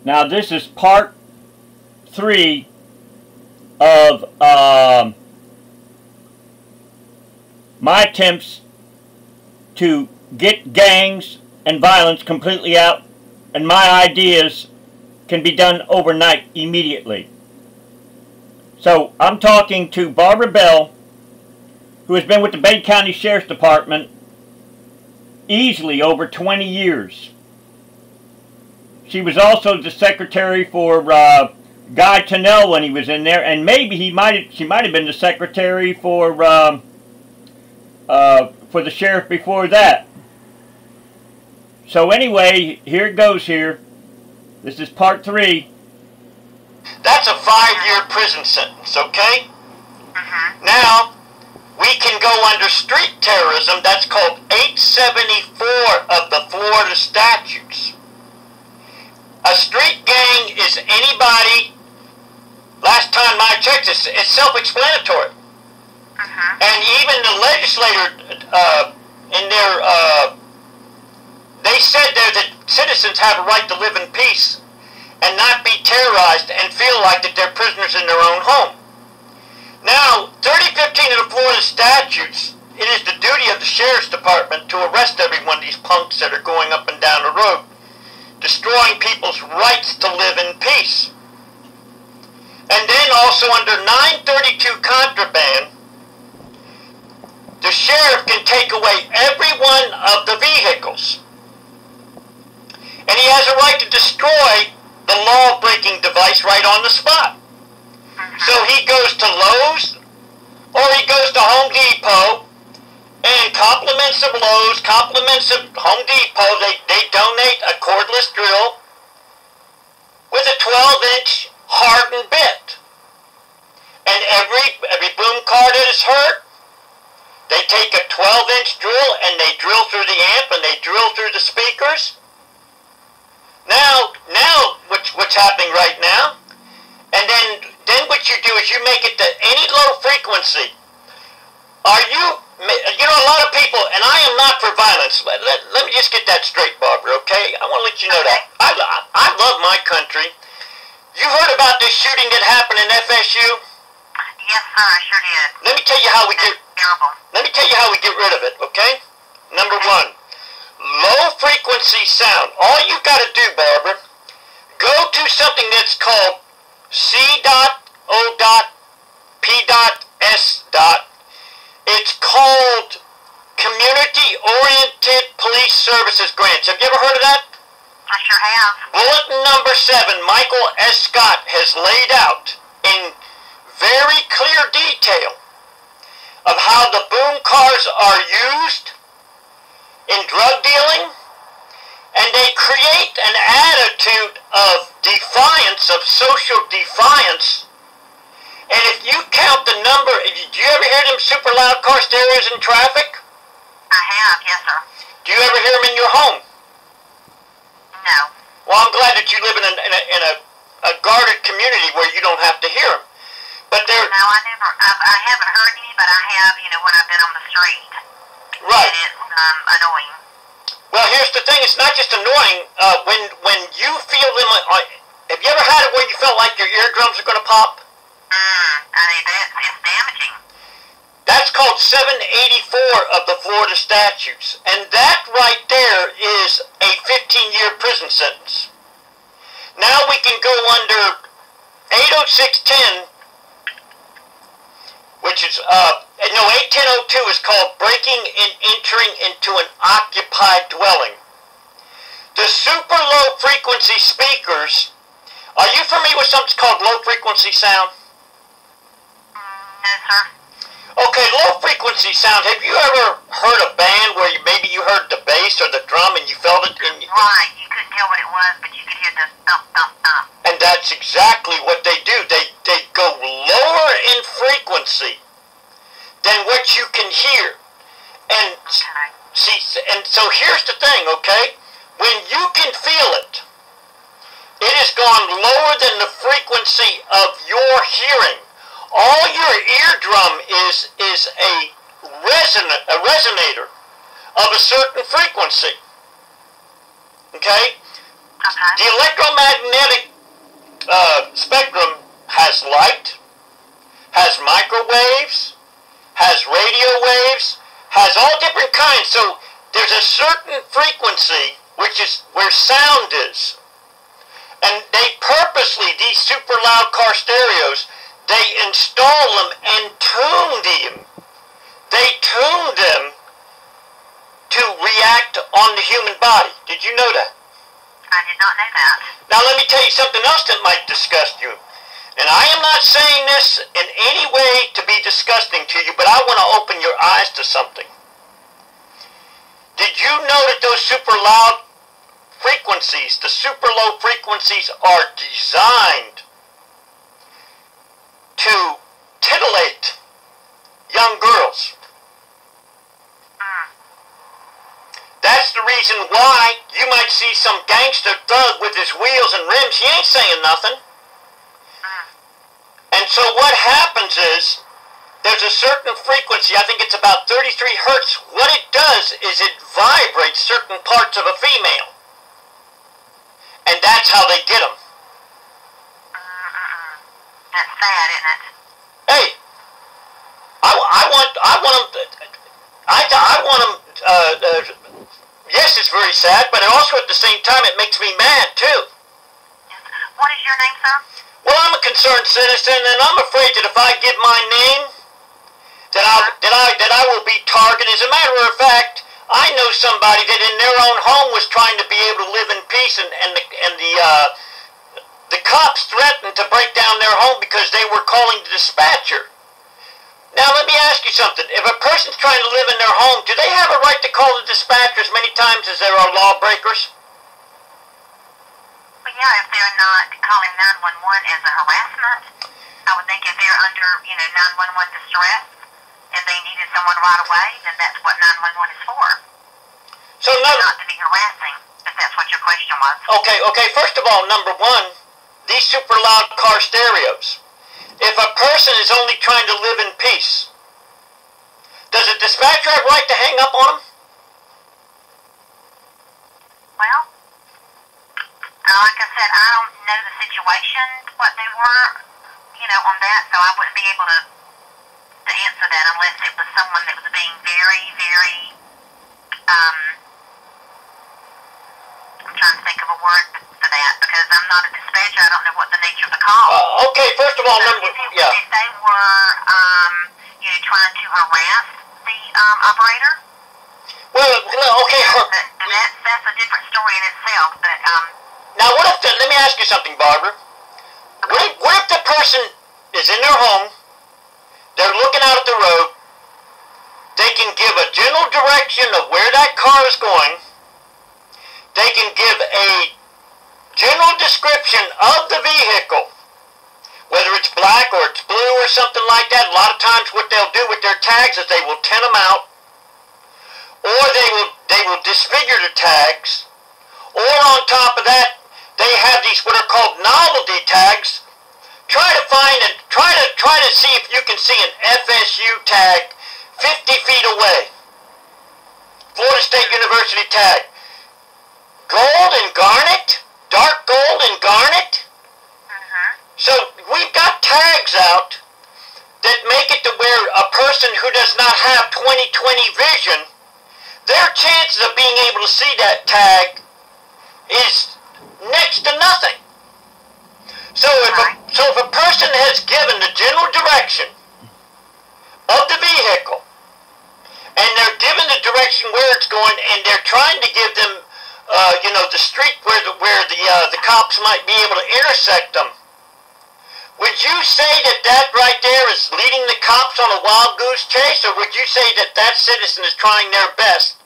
Now this is part 3 of my attempts to get gangs and violence completely out, and my ideas can be done overnight, immediately. So I'm talking to Barbara Bell, who has been with the Bay County Sheriff's Department easily over 20 years. She was also the secretary for Guy Tennell when he was in there, and maybe she might have been the secretary for the sheriff before that. So anyway, here it goes here. This is part 3. That's a 5-year prison sentence, okay? Now, we can go under street terrorism. That's called 874 of the Florida statutes. A street gang is anybody, last time I checked, it's self-explanatory. And even the legislator, in their, they said there that citizens have a right to live in peace and not be terrorized and feel like that they're prisoners in their own home. Now, 3015 of the Florida statutes, it is the duty of the Sheriff's Department to arrest every one of these punks that are going up and down the road, destroying people's rights to live in peace. And then also under 932 contraband, the sheriff can take away every one of the vehicles. And he has a right to destroy the law-breaking device right on the spot. So he goes to Lowe's, or he goes to Home Depot, and compliments of Lowe's, compliments of Home Depot, they donate a cordless drill with a 12-inch hardened bit. And every boom car that is hurt, they take a 12-inch drill and they drill through the amp and they drill through the speakers. Now what's happening right now, and then what you do is you make it to any low frequency. You know, a lot of people, and I am not for violence. Let me just get that straight, Barbara, okay? I want to let you know that. I love my country. You heard about this shooting that happened in FSU? Yes, sir, I sure did. Let me tell you how we get rid of it, okay? Number 1, low frequency sound. All you got to do, Barbara, go to something that's called C.O.P.S. It's called Community-Oriented Police Services Grants. Have you ever heard of that? I sure have. Bulletin number 7, Michael S. Scott has laid out in very clear detail of how the boom cars are used in drug dealing, and they create an attitude of defiance, of social defiance. And if you count the number, did you ever hear them super loud car stereos in traffic? I have, yes, sir. Do you ever hear them in your home? No. Well, I'm glad that you live in a guarded community where you don't have to hear them. But they're... No, I haven't heard any, but I have, when I've been on the street. Right. And it's annoying. Well, here's the thing, it's not just annoying. When you feel them, have you ever had it where you felt like your eardrums are going to pop? It's damaging. That's called 784 of the Florida statutes. And that right there is a 15-year prison sentence. Now we can go under 80610, which is, 81002 is called breaking and entering into an occupied dwelling. The super low frequency speakers, are you familiar with something called low frequency sound? No, sir. Okay, low frequency sound. Have you ever heard a band where maybe you heard the bass or the drum and you felt it? Right, you couldn't tell what it was, but you could hear the thump, thump, thump. And that's exactly what they do. They go lower in frequency than what you can hear. And and so here's the thing, okay? When you can feel it, it has gone lower than the frequency of your hearing. All your eardrum is a resonator of a certain frequency. Okay? The electromagnetic spectrum has light, has microwaves, has radio waves, has all different kinds. So there's a certain frequency, which is where sound is. And they purposely, these super loud car stereos, they install them and tune them. They tune them to react on the human body. Did you know that? I did not know that. Now let me tell you something else that might disgust you. And I am not saying this in any way to be disgusting to you, but I want to open your eyes to something. Did you know that those super loud frequencies, the super low frequencies, are designed to titillate young girls? That's the reason why you might see some gangster thug with his wheels and rims. He ain't saying nothing. And so what happens is, there's a certain frequency, I think it's about 33 hertz. What it does is it vibrates certain parts of a female. And that's how they get them. That's sad, isn't it? Hey, I want them, yes, it's very sad, but also at the same time it makes me mad too. What is your name, sir? Well, I'm a concerned citizen, and I'm afraid that if I give my name, that I will be targeted. As a matter of fact, I know somebody that in their own home was trying to be able to live in peace, and the cops threatened to break down their home because they were calling the dispatcher. Now, let me ask you something. If a person's trying to live in their home, do they have a right to call the dispatcher as many times as there are lawbreakers? Well, yeah, if they're not calling 911 as a harassment, I would think if they're under, 911 distress and they needed someone right away, then that's what 911 is for. So not to be harassing, if that's what your question was. Okay. First of all, number one, these super loud car stereos. If a person is only trying to live in peace, does a dispatcher have right to hang up on them? Well, like I said, I don't know the situation, what they were, on that, so I wouldn't be able to answer that unless it was someone that was being very, very, I'm trying to think of a word for that, because I'm not a dispatcher, I don't know what the nature of the call. Okay, first of all, If they were, trying to harass the operator, well, okay. That's a different story in itself, but, now, let me ask you something, Barbara. What if the person is in their home, they're looking out at the road, they can give a general direction of where that car is going, they can give a general description of the vehicle, whether it's black or it's blue or something like that. A lot of times what they'll do with their tags is they will tint them out, or they will disfigure the tags, or on top of that, they have these what are called novelty tags. Try to see if you can see an FSU tag 50 feet away. Florida State University tag. Gold and garnet, dark gold and garnet. So we've got tags out that make it to where a person who does not have 20/20 vision, their chances of being able to see that tag is next to nothing. So if a person has given the general direction of the vehicle, and they're given the direction where it's going, and they're trying to give them, the street where the cops might be able to intersect them, would you say that right there is leading the cops on a wild goose chase, or would you say that citizen is trying their best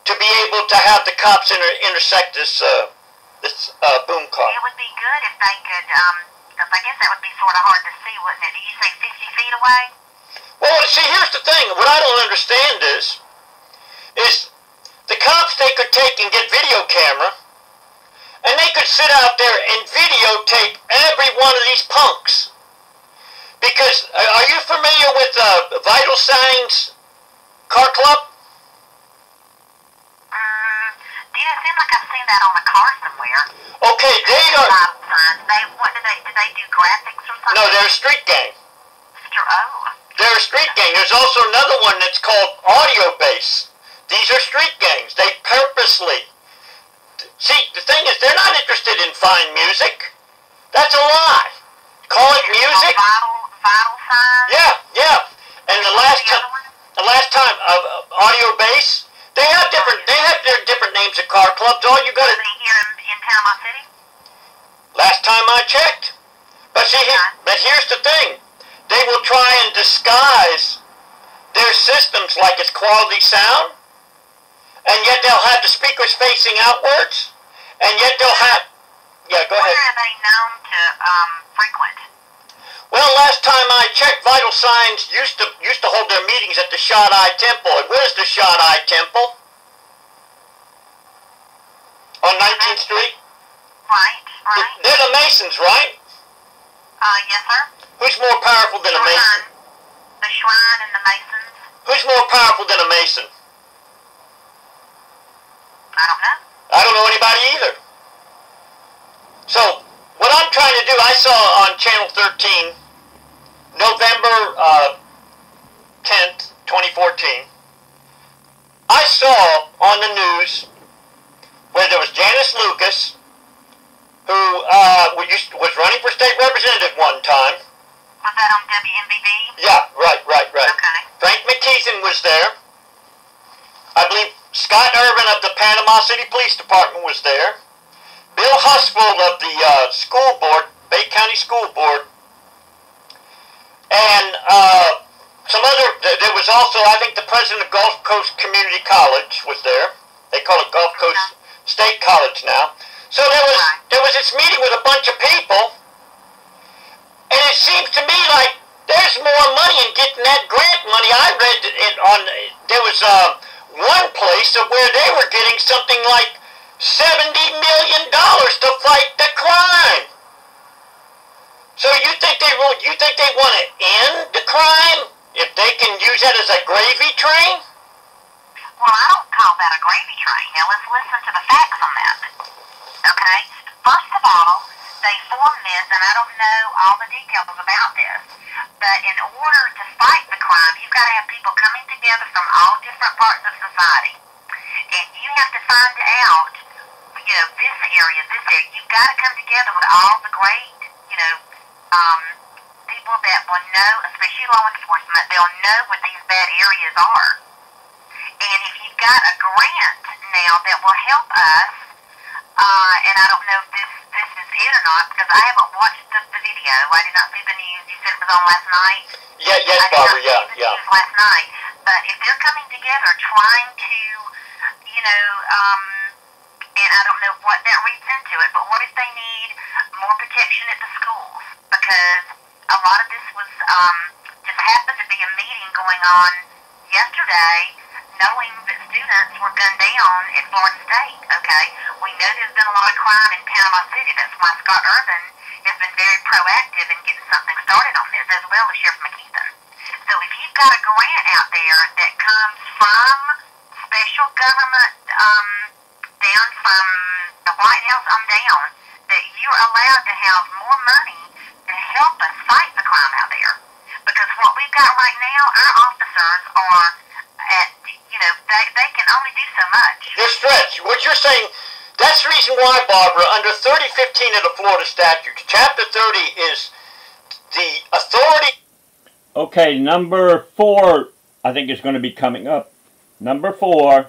to be able to have the cops intersect this boom car? It would be good if they could, I guess that would be sort of hard to see, wouldn't it? Did you say 50 feet away? Well, see, here's the thing. What I don't understand is the cops, they could take and get video camera, and they could sit out there and videotape every one of these punks. Because, are you familiar with Vital Signs Car Club? it seemed like I've seen that on a car somewhere. Okay, they are... Vital signs. Did they do graphics or something? No, they're a street gang. They're a street gang. There's also another one that's called audio base. These are street gangs. They purposely... See, the thing is, they're not interested in fine music. That's a lie. Call it music. Vital signs? Yeah. And the last time, audio base, they have their different names of car clubs. All you got to... here in Panama City? Last time I checked. But see, but here's the thing. They will try and disguise their systems like it's quality sound, and yet they'll have the speakers facing outwards, and yet they'll have... Yeah, go ahead. Where are they known to frequent? Well, last time I checked, Vital Signs used to hold their meetings at the Shot Eye Temple. And where's the Shot Eye Temple? On 19th Street? Right. They're the Masons, right? Yes, sir. Who's more powerful than a Mason? The Shrine and the Masons. Who's more powerful than a Mason? I don't know. I don't know anybody either. So, what I'm trying to do, I saw on Channel 13, November 10th, 2014, I saw on the news where there was Janice Lucas, who was running for state representative one time. Was that on WMBV? Yeah, right. Okay. Frank McKeithen was there. I believe Scott Irvin of the Panama City Police Department was there. Bill Husfeld of the school board, Bay County School Board. And there was also, I think, the president of Gulf Coast Community College was there. They call it Gulf Coast State College now. So there was this meeting with a bunch of people, and it seems to me like there's more money in getting that grant money. I read it on, there was one place where they were getting something like $70 million to fight the crime. So you think they want to end the crime if they can use that as a gravy train? Well, I don't call that a gravy train. Now let's listen to the facts on that. Okay? First of all, they formed this, and I don't know all the details about this, but in order to fight the crime, you've got to have people coming together from all different parts of society. And you have to find out, this area, you've got to come together with all the great, people that will know, especially law enforcement, they'll know what these bad areas are. And if you've got a grant now that will help us, and I don't know if this is it or not, because I haven't watched the video. I did not see the news. You said it was on last night? Yes, Barbara, yeah. I did not see the news last night. But if they're coming together trying to, and I don't know what that reads into it, but what if they need more protection at the schools? Because a lot of this was just happened to be a meeting going on yesterday, knowing that students were gunned down at Florida State, okay? We know there's been a lot of crime in Panama City. That's why Scott Irvin has been very proactive in getting something started on this, as well as Sheriff McKeithen. So if you've got a grant out there that comes from special government, down from the White House on down, that you're allowed to have more money to help us fight the crime out there. Because what we've got right now, our officers are at, they can only do so much. They're stretched. What you're saying, that's the reason why, Barbara, under 3015 of the Florida statutes, Chapter 30 is the authority... Okay, number 4, I think is going to be coming up. Number 4,